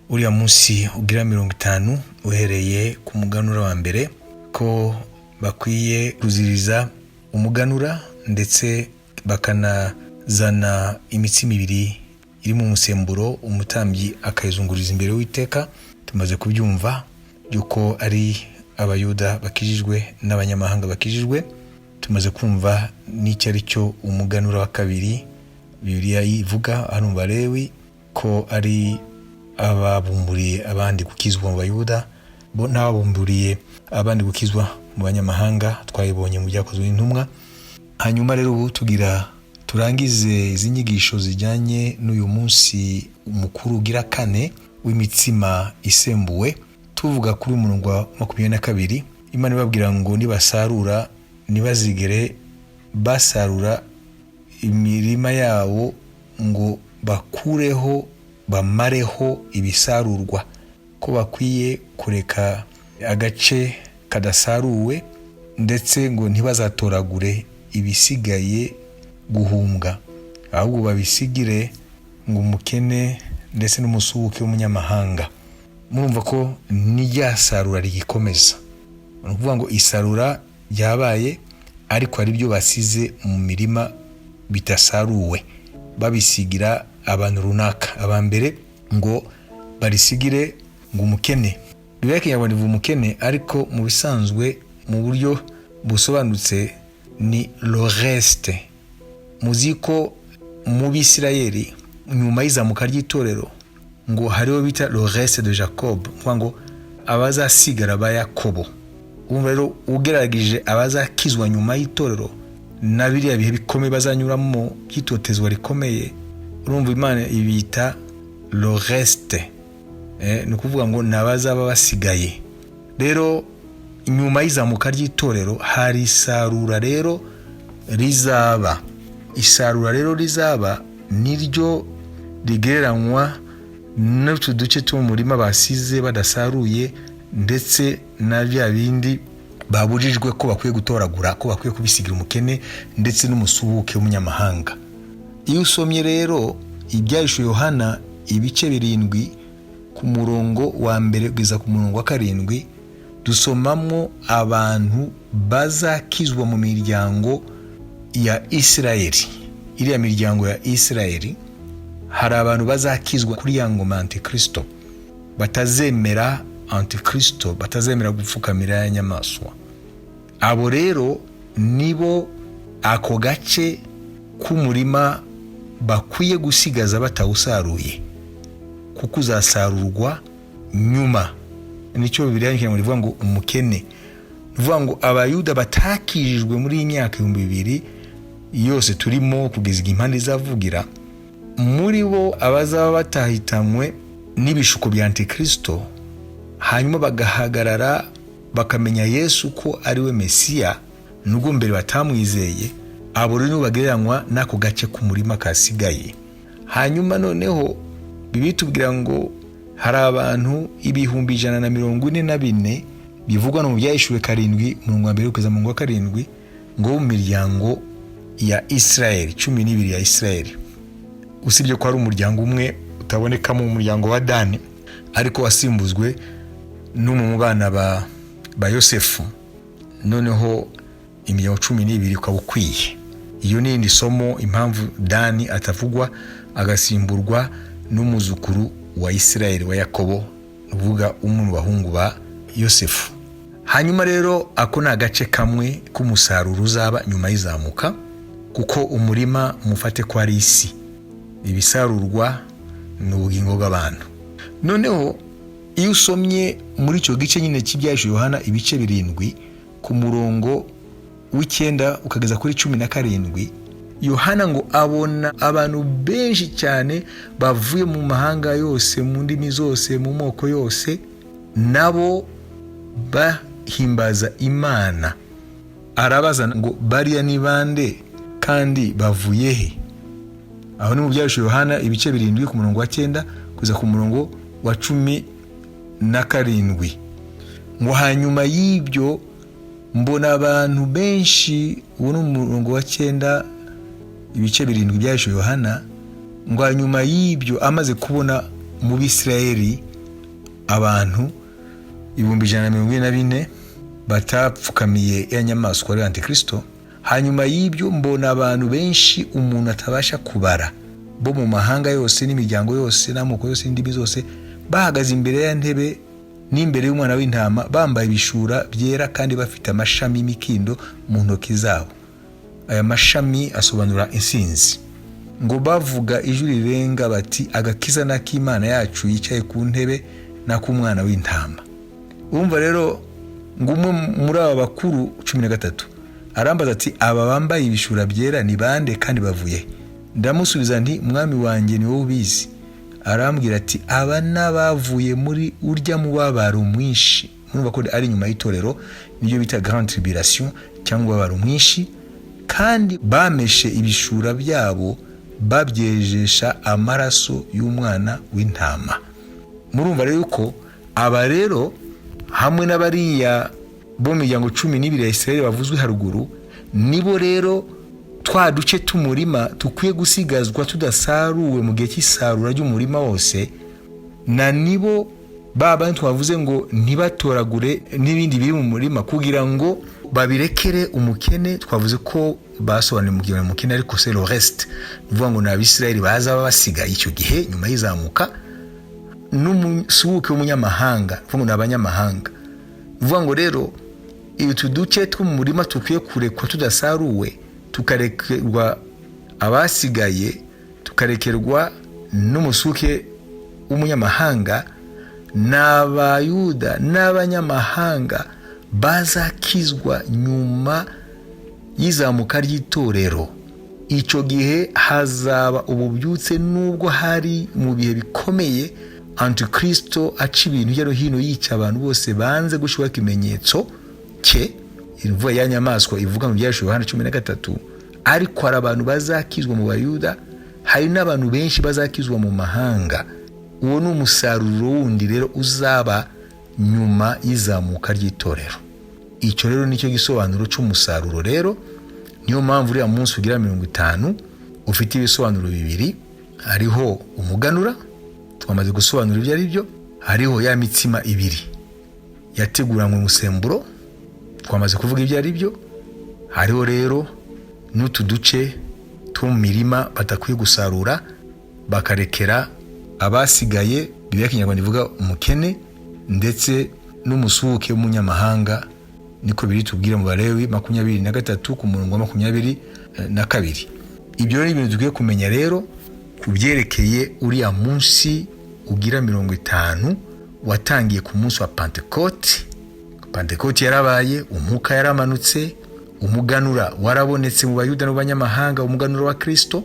uriya munsi ugira 50 uhereye ku muganura wa mbere, ko bakwiye kuziriza umuganura ndetse bakanazana imitsima ibiri iri mu musemburo umutambyi akayizunguriza imbere y'Uwiteka. Tumaze kubyumva yuko ari Abayuda bakijijwe n'abanyamahanga bakijijwe. Tumaze kumva n'icyo ari cyo umuganura wa kabiri. Bibiliya ivuga hano mu Abalewi ko ari ababumburiye abandi gukizwa mu Bayuda, bo n'ababumburiye abandi gukizwa mu banyamahanga, twayibonye mu Byakozwe n'Intumwa. Hanyuma rero ubu turangize izi nyigisho zijyanye n'uyu munsi mukuru ugira 4 w'imitsima isembuwe, tuvuga kuri umurongo wa 22. Imana ibabwira ngo nibasarura nibazigere basarura imirima yawo, ngo bakureho bamareho ibisarurwa, ko bakwiye kureka agace kadasaruwe, ndetse ngo ntibazatoragure ibisigaye guhumbwa, ahubwo babisigire ngo umukene ndetse n'umusuhuke w'umunyamahanga. Murumva ko n'iryasarura rigikomeza. Ni ukuvuga ngo isarura byabaye, ariko hari ibyo basize mu mirima bitasaruwe babisigira abantu runaka. Abambere ngo barisigire ngo umukene. Bibiliya Kinyarwanda ivuga umukene, ariko mu bisanzwe mu buryo busobanutse ni le reste. Muziko mu Bisirayeli nyuma y'izamuka ry'itorero ngo hariho bita le reste de Jacob, ngo abazasigara ba Yakobo. Urumva rero ugeragije abazakizwa nyuma y'itorero na biriya bihe bikomeye bazanyuramo byitotezwa rikomeye, urumva Imana ibita le reste. Ni ukuvuga ngo nabazaba basigaye. Rero nyuma y'izamuka ry'itorero hari isarura rero rizaba. Isarura rero rizaba niryo rigereranywa n'utu duce two mu murima basize badasaruye, ndetse na bya bindi babujijwe ko bakwiye gutoragura, ko bakwiye kubisigira umukene ndetse n'umusuhuke w'umunyamahanga. Iyo usomye rero Ibyahishuwe Yohana ibice 7 ku murongo wa mbere kugeza ku murongo wa 7, dusomamo abantu bazakizwa mu miryango ya Isirayeli. Iriya miryango ya Isirayeli hari abantu bazakizwa kuri ya ngoma Antikristo, batazemera Antikristo, batazemera gupfukamira ya nyamaswa. Abo rero nibo ako gace k'umurima bakwiye gusigaza batawusaruye, kuko uzasarurwa nyuma. Nicyo Bibiliya ivuga ngo umukene. Uvuga ngo abayuda batakijijwe muri imyaka 2000 yose turimo kugeza impande zavugira, muri bo abazaba batahitanywe n'ibishuko bya Antikristo, hanyuma bagahagarara bakamenya Yesu ko ari we Mesiya, nubwo mbere batamwizeye. Abo rero bagereranywa n'ako gace k'umurima kasigaye. Hanyuma noneho bibitubwira ngo hari abantu 144 bivugwa no mu Byahishuwe 7 umurongo wa mbere kugeza mu wa 7 ngo mu miryango ya Israeli, 12 ya Israeli. Usibye ko ari umuryango umwe utaboneka mu muryango wa Dani, ariko wasimbuzwe no mu bana ba Yosefu. Noneho imiryango 12 ukaba ukwiye. Iyo ni indi somo impamvu Dani atavugwa agasimburwa n'umuzukuru wa Israeli wa Yakobo, uvuga umwe mu bahungu ba Yosefu. Hanyuma rero ako ni agace kamwe k'umusaruro uzaba nyuma y'izamuka, kuko umurima mufate ko ari isi, ibisarurwa n'ubugingo bw'abantu. Noneho iyo usomye muri icyo gice nyine cy'Ibyahishuwe Yohana ibice 7 ku murongo w'9 ukageza kuri 17, Yohana ngo abona abantu benshi cyane bavuye mu mahanga yose, mu ndimi zose, mu moko yose, nabo bahimbaza Imana. Arabaza ngo bariya ni bande kandi bavuye he? Aho ni mu Byahishuwe Yohana ibice 7 ku murongo wa 9 kuza ku murongo wa 17. Ngo hanyuma y'ibyo mbona abantu benshi, uwo ni umurongo wa 9 ibice 7 Byahishuwe Yohana. Ngo hanyuma y'ibyo amaze kubona mu Bisirayeli abantu 144 batapfukamiye ya nyamaswa ari Antikristo. Hanyuma y'ibyo mbona abantu benshi umuntu atabasha kubara, bo mu mahanga yose n'imiryango yose n'amoko yose n'indimi zose, bahagaze imbere ya ntebe n'imbere y'umwana w'intama, bambaye ibishura byera kandi bafite amashami y'imikindo mu ntoki zabo. Aya mashami asobanura insinzi. Ngo bavuga ijwi rirenga bati agakiza n'ak'Imana yacu yicaye ku ntebe n'ak'umwana w'intama. Urumva rero ngo umwe muri aba bakuru 13 arambaza ati aba bambaye ibishura byera ni bande kandi bavuye? Ndamusubiza nti mwami wanjye ni wowe ubizi. Arambwira ati aba nabavuye muri urya mubabaro mwinshi. Murumva ko ari nyuma y'itorero, niyo bita grande tribulation cyangwa mubabaro mwinshi, kandi bameshe ibishura byabo babyejesha amaraso y'umwana w'intama. Murumva rero ko aba rero hamwe n'abariya bo mu miryango 12 ya Israeli bavuzwe haruguru, nibo rero twa duce tumurima tukwiye gusigazwa tudasaruwe mu gihe cy'isarura ry'umurima wose, na nibo baba twavuze ngo ntibatoragure n'ibindi biri mu murima kugira ngo babirekere umukene. Twavuze ko basobanuye mu gihe umukene ariko c'est le reste, bivuga ngo n'Abisirayeli baza basigaye icyo gihe nyuma y'izamuka n'umusuke w'umunyamahanga, bivuga ngo n'abanyamahanga. Bivuga ngo rero ibitu duce two mu murima tukwiye kurekwa tudasaruwe, tukarekerwa abasigaye, tukarekerwa n'umusuke w'umunyamahanga, n'Abayuda n'abanyamahanga bazakizwa nyuma y'izamuka ry'itorero. Icyo gihe hazaba ububyutse, nubwo hari mu bihe bikomeye Antikristo aca ibintu hirya no hino yica abantu bose banze gushyiraho ikimenyetso cye, imvugo ya nyamaswa ivuga mu Ibyahishuwe Yohana 13. Ariko hari abantu bazakizwa mu Bayuda, hari n'abantu benshi bazakizwa mu mahanga. Uwo ni umusaruro wundi rero uzaba nyuma y'izamuka ry'itorero. Icyo rero nicyo gisobanuro cy'umusaruro. Rero niyo mpamvu uriya munsi ugira 50 ufite ibisobanuro bibiri. Hariho umuganura, twamaze gusobanura ibyo ari byo. Hariho ya mitsima ibiri yateguranywe umusemburo, twamaze kuvuga ibyo ari byo. Hariho rero n'utuduce two mu mirima batakwiye gusarura, bakarekera abasigaye, Bibiliya Kinyarwanda ivuga umukene ndetse n'umusuke w'umunyamahanga. Niko biri tubwira mu Balewi 23 ku murongo wa 22. Ibyo ni ibintu dukwiye kumenya rero kubyerekeye uriya munsi ugira 50 watangiye ku munsi wa Pentecote. Pentecote yarabaye, umwuka yaramanutse, umuganura warabonetse mu Bayuda n'abanyamahanga, umuganura wa Kristo.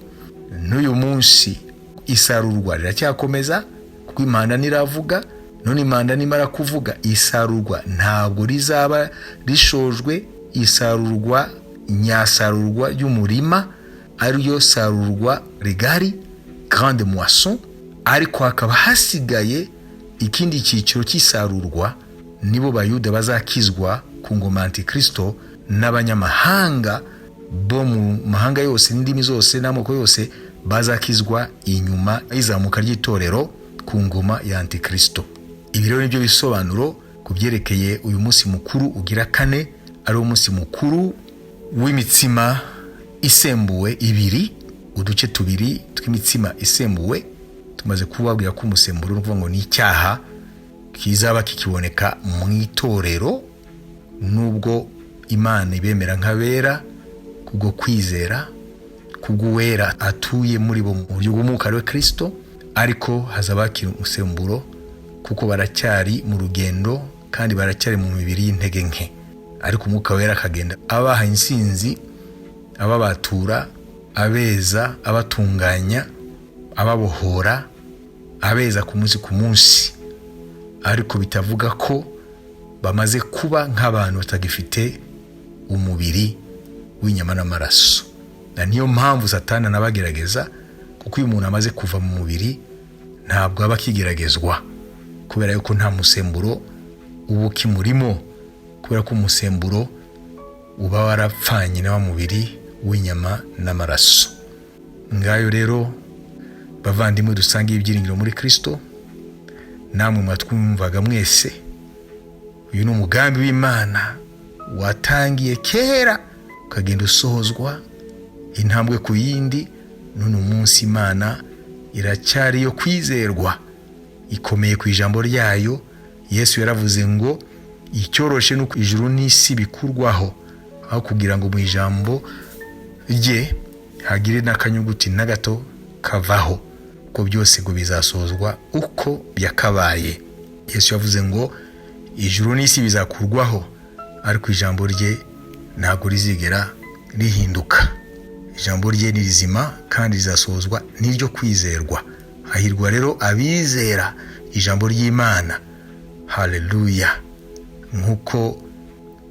N'uyu munsi isarurwa riracyakomeza kuko Imana niravuga. None Imana nimara kuvuga, isarurwa ntabwo rizaba rishojwe. Isarurwa nyasarurwa y'umurima ariyo sarurwa rigari, grande moisson. Ariko hakaba hasigaye ikindi cyiciro cy'isarurwa, nibo Bayuda bazakizwa ku ngoma Antikristo, n'abanyamahanga bo mu mahanga yose n'indimi zose n'amoko yose bazakizwa inyuma y'izamuka ry'itorero ku ngoma ya Antikristo. Ibi rero nibyo bisobanuro kubyerekeye uyu munsi mukuru ugira 4, ari umunsi mukuru w'imitsima isembuwe ibiri, uduce tubiri tw'imitsima isembuwe. Tumaze kubabwira ko umusemburo no kuvuga ngo ni icyaha kizaba kikiboneka mu itorero, nubwo Imana ibemera nk'abera kubwo kwizera, kubw'uwera atuye muri bo mu buryo bw'umwuka wa Kristo. Ariko hazabakira umusemburo kuko baracyari mu rugendo kandi baracyari mu mibiri y'intege nke. Ariko umwuka wera akagenda abaha insinzi, ababatura, abeza, abatunganya, ababohora, abeza ku munsi. Ariko bitavuga ko bamaze kuba nk'abantu batagifite umubiri w'inyama n'amaraso. Na niyo mpamvu Satani anabagerageza, kuko uyu muntu amaze kuva mu mubiri ntabwo aba akigeragezwa, kubera yuko nta musemburo uba ukimurimo, kubera ko umusemburo uba warapfanye na wa mubiri w'inyama n'amaraso. Ngayo rero bavandimwe dusangiye ibyiringiro muri Kristo, namwe mwatwumvaga mwese, uyu ni umugambi w'Imana watangiye kera ukagenda usohozwa intambwe ku yindi. None umunsi Imana iracyari yo kwizerwa, ikomeye ku ijambo ryayo. Yesu yaravuze ngo icyoroshe nuko ijuru n'isi bikurwaho, aho kugira ngo mu ijambo rye hagire n'akanyuguti na gato kavaho, ko byose ngo bizasozwa uko byakabaye. Yesu yavuze ngo ijuru n'isi bizakurwaho, ariko ijambo rye ntabwo rizigera rihinduka. Ijambo rye ni rizima kandi rizasozwa n'iryo kwizerwa. Hahirwa rero abizera ijambo ry'Imana. Haleluya. Nkuko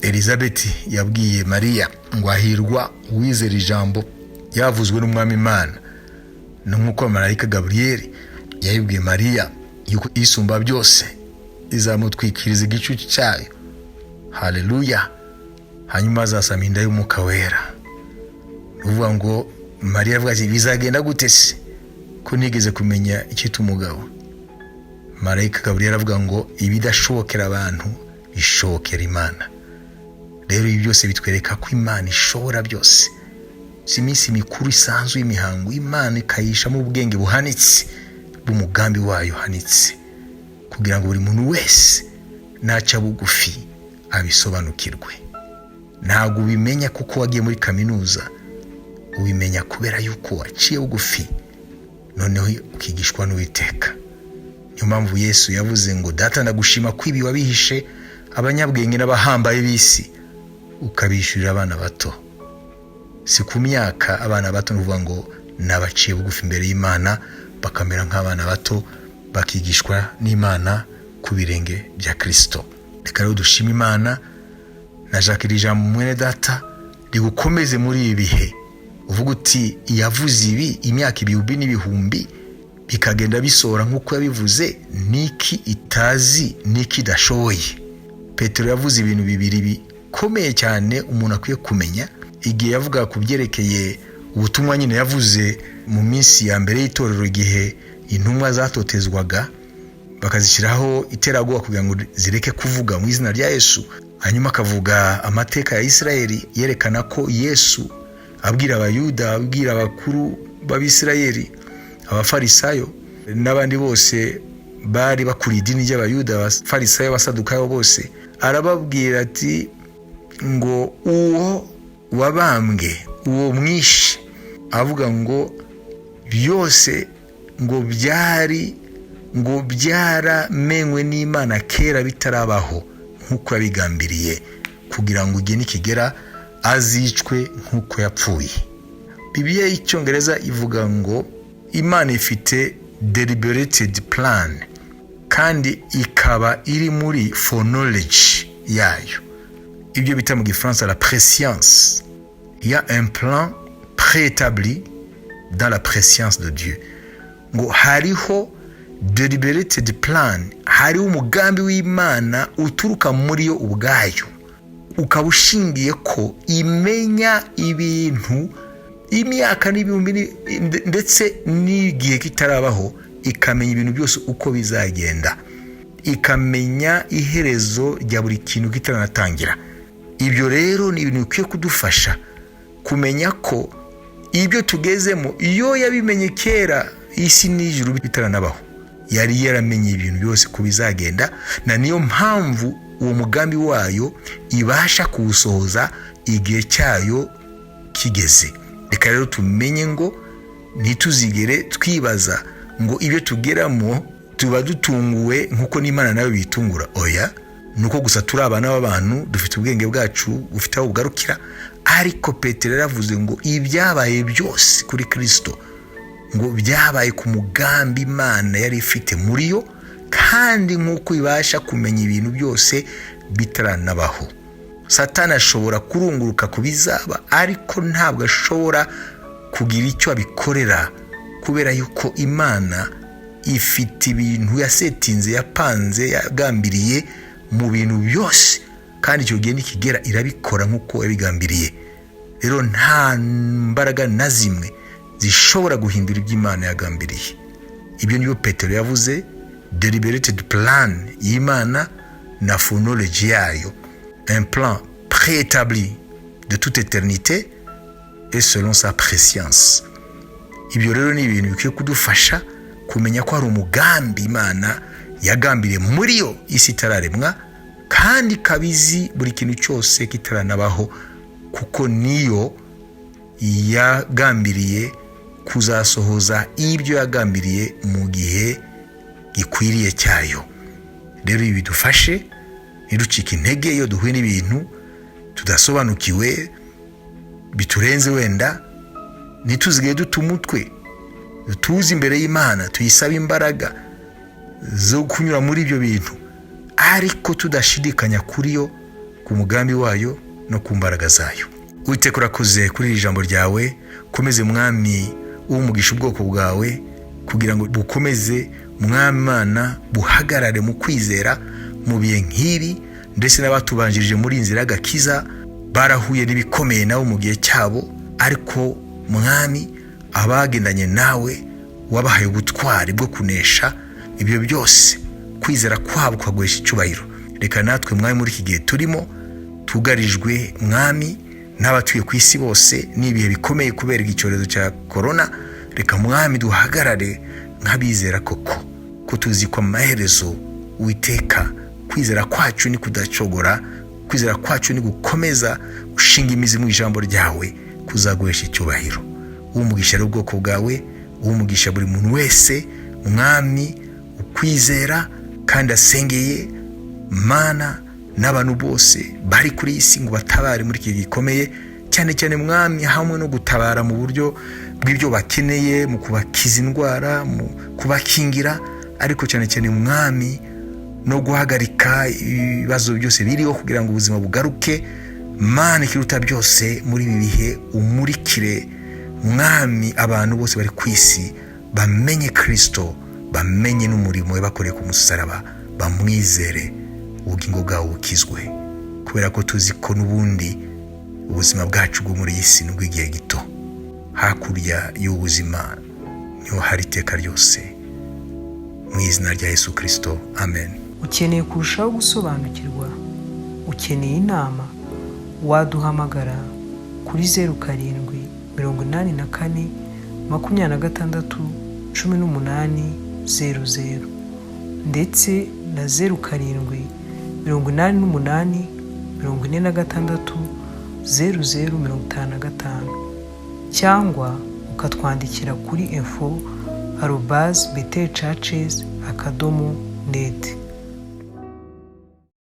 Elizabeth yabwiye Mariya ngo ahirwa uwizera ijambo yavuzwe n'Umwami Imana, nkuko marayika Gabriel yabwiye Mariya yuko isumba byose izamutwikiriza igicucu cyayo. Haleluya. Hanyuma azasama inda y'Umwuka wera. Uvuga ngo Mariya avuga ati bizagenda gute se ko nigeze kumenya icyita umugabo? marayika Gaburiyeli aravuga ngo ibidashobokera abantu bishobokera Imana. Rero ibi byose bitwereka ko Imana ishobora byose. Si iminsi mikuru isanzwe y'imihango, Imana ikayishamo ubwenge buhanitse bw'umugambi wayo hanitse, kugira ngo buri muntu wese naca bugufi abisobanukirwe. Ntabwo ubimenya kuko wagiye muri kaminuza, ubimenya kubera yuko waciye bugufi noneho ukigishwa n'Uwiteka. Niyo mpamvu Yesu yavuze ngo data ndagushima ko ibi wabihishe abanyabwenge n'abahambaye b'isi ukabishyurira abana bato. Si ku myaka abana bato n'uvuga ngo nabaciye bugufi imbere y'Imana bakamera nk'abana bato bakigishwa n'Imana ku birenge bya Kristo. Reka rero dushima Imana na Jacques ijambo mwene data rigukomeze muri ibi bihe. Uvuga uti yavuze ibi imyaka ibihumbi n'ibihumbi bikagenda bisohora nk'uko yabivuze, niki itazi niki idashoboye. Petero yavuze ibintu bibiri bikomeye cyane umuntu akwiye kumenya igihe yavuga ku byerekeye ubutumwa nyine yavuze mu minsi ya mbere y'itorero, igihe intumwa zatotezwaga bakazishyiraho iterabwoba kugira ngo zireke kuvuga mu izina rya Yesu. Hanyuma akavuga amateka ya Isirayeli yerekana ko Yesu abwira abayuda, abwira abakuru b'Abisirayeli, abafarisayo n'abandi bose bari bakuriye idini ry'abayuda, abafarisayo, abasadukayo bose, arababwira ati ngo uwo wabambwe, uwo mwishe, avuga ngo byose ngo byaramenywe n'Imana kera bitarabaho nk'uko yabigambiriye, kugira ngo igihe nikigera azicwe nk'uko yapfuye. Bibiliya y'Icyongereza ivuga ngo Imana ifite deliberated plan kandi ikaba iri muri foreknowledge yayo. Ibyo bita mu Gifaransa la prescience. Il y a un plan préétabli dans la prescience de Dieu. Ngo hariho deliberated plan, hariho umugambi w'Imana uturuka muri yo ubwayo, ukaba ushingiye ko imenya ibintu imyaka n'ibihumbi ndetse n'igihe kitarabaho, ikamenya ibintu byose uko bizagenda, ikamenya iherezo rya buri kintu kitaranatangira. Ibyo rero ni ibintu bikwiye kudufasha kumenya ko ibyo tugezemo iyo yabimenye kera isi n'ijuru bitaranabaho, yari yaramenye ibintu byose ko bizagenda, na niyo mpamvu uwo mugambi wayo ibasha kuwusohoza igihe cyayo kigeze. Reka rero tumenye ngo ntituzigere twibaza ngo ibyo tugeramo tuba dutunguwe nk'uko n'Imana nawe bitungura. Oya, nuko gusa turi abana b'abantu, dufite ubwenge bwacu bufite aho bugarukira. Ariko Petero yaravuze ngo ibyabaye byose kuri Kristo ngo byabaye ku mugambi Imana yari ifite muri yo, kandi nk'uko ibasha kumenya ibintu byose bitaranabaho. Satani ashobora kurunguruka ku bizaba, ariko ntabwo ashobora kugira icyo abikorera, kubera yuko Imana ifite ibintu yasetinze, yapanze, yagambiriye mu bintu byose, kandi icyo gihe nikigera irabikora nk'uko yabigambiriye. Rero nta mbaraga na zimwe zishobora guhindura ibyo Imana yagambiriye. Ibyo nibyo Petero yavuze, deliberated plan y'Imana na foreknowledge yayo, un plan préétabli de toute éternité et selon sa prescience. Ibyo rero ni ibintu bikwiye kudufasha kumenya ko hari umugambi Imana yagambiriye muri yo isi itararemwa, kandi kabizi buri kintu cyose kitaranabaho, kuko niyo yagambiriye kuzasohoza ibyo yagambiriye mu gihe gikwiriye cyayo. Rero ibi bidufashe ntiducike intege iyo duhuye n'ibintu tudasobanukiwe biturenze, wenda ntituzige duta umutwe, tuzi imbere y'Imana, tuyisaba imbaraga zo kunyura muri ibyo bintu, ariko tudashidikanya kuri yo, ku mugambi wayo no ku mbaraga zayo. Uwiteka urakoze kuri iri jambo ryawe, komeze Mwami umugisha ubwoko bwawe, kugira ngo bukomeze Mwami Imana buhagarare mu kwizera mu bihe nk'ibi, ndetse n'abatubanjirije muri inzira y'agakiza barahuye n'ibikomeye nawe mu gihe cyabo, ariko Mwami abagendanye nawe wabahaye ubutwari bwo kunesha ibyo byose. kwizera kwabo kwaguhesha icyubahiro. Reka natwe mwami muri iki gihe turimo tugarijwe mwami n'abatuye ku isi bose n'ibihe bikomeye kubera icyorezo cya corona, reka mwami duhagarare nk'abizera koko ko tuzi ko amaherezo Uwiteka kwizera kwacu ni kudacogora, kwizera kwacu ni gukomeza ushinga imizi mu ijambo ryawe kuzaguhesha icyubahiro. Umugisha ubwoko bwawe, umugisha buri muntu wese mwami ukwizera kandi asengeye Mana n'abantu bose bari kuri isi ngo batabare muri iki gikomeye, cyane cyane mwami hamwe no gutabara mu buryo bw'ibyo bakeneye, mu kubakiza indwara, mu kubakingira, ariko cyane cyane mwami no guhagarika ibibazo byose biriho kugira ngo ubuzima bugaruke. Mana ikiruta byose muri ibi bihe umurikire mwami abantu bose bari ku isi bamenye Kristo, bamenye n'umurimo we bakoreye ku musaraba, bamwizere ubugingo bwawe bukizwe, kubera ko tuzi ko n'ubundi ubuzima bwacu bwo muri iyi si n'ubw'igihe gito, hakurya y'ubuzima niho hari iteka ryose. Mu izina rya Yesu Kristo, amen. Ukeneye kurushaho gusobanukirwa, ukeneye inama, waduhamagara kuri 0784 26 18 00 ndetse na 0788 46 0055 cyangwa ukatwandikira kuri info@betelchurches.net.